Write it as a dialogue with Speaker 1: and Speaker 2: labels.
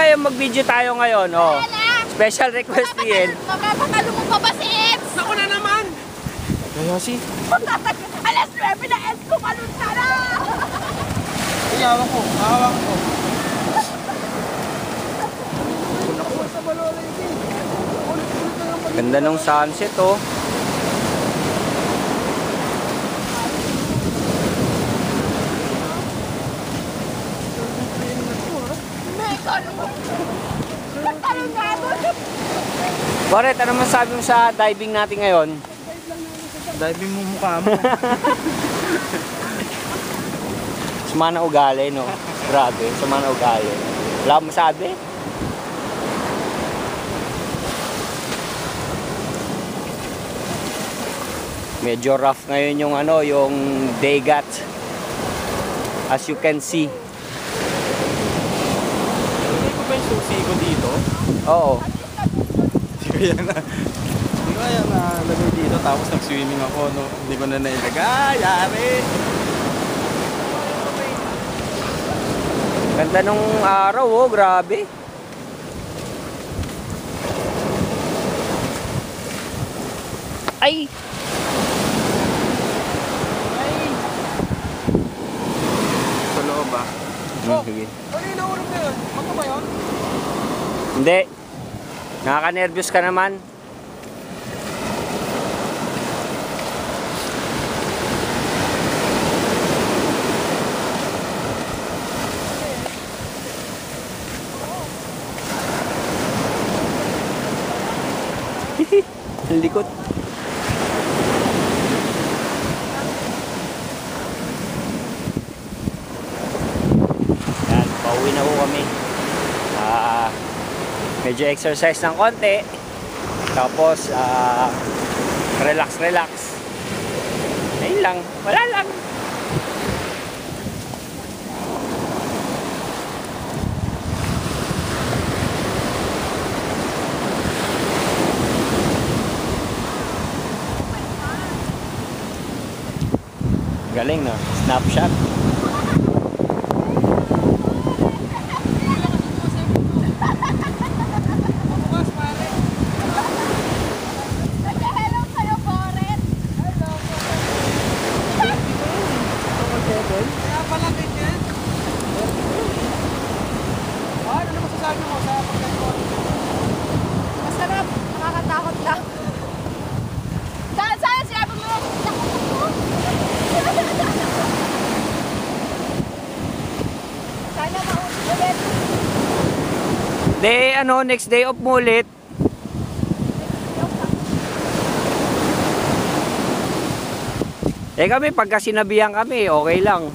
Speaker 1: Kaya mag-video tayo ngayon, oh. Special request din.
Speaker 2: Mapapakalo mo pa ba si Eds?
Speaker 3: Naku na naman!
Speaker 1: Kaya si...
Speaker 2: Alas 9 na Eds, kumalun ka na!
Speaker 3: Iyawan ko, ahawan ko.
Speaker 1: Ganda ng sunset, oh. Boret, ano masabi mo sa diving natin ngayon?
Speaker 3: Diving mo mukha mo.
Speaker 1: Sama na ugali, no? Grabe, sama na ugali. Wala akong masabi? Medyo rough ngayon yung ano, yung dagat. As you can see.
Speaker 3: Hindi ko ba yung susi ko dito?
Speaker 1: Oo.
Speaker 3: Hindi ko kaya nalagay dito tapos nag-swimming ako, no? Hindi ko na nailagay, yari!
Speaker 1: Ganda nung araw, oh, grabe. Ay!
Speaker 3: Sa loob ba?
Speaker 1: Sige.
Speaker 3: Ano yung naulog na yun? Ako ba yun?
Speaker 1: Hindi. Nakaka-nervous ka naman. Ang likot. Yan, pauwi na po kami. Medyo exercise ng konti. Tapos, relax. Ayun lang. Wala lang. Galing, no? Snapshot.
Speaker 2: Hello sa'yo, Boret!
Speaker 3: Kaya pala ganyan. Ano masasabi mo sa pagkakuha?
Speaker 2: Masarap, nakakatakot lang. Saan siya mo? Sana maulit ulit.
Speaker 1: De, ano, next day off mo ulit. Eh kami, pagka sinabihan kami, okay lang.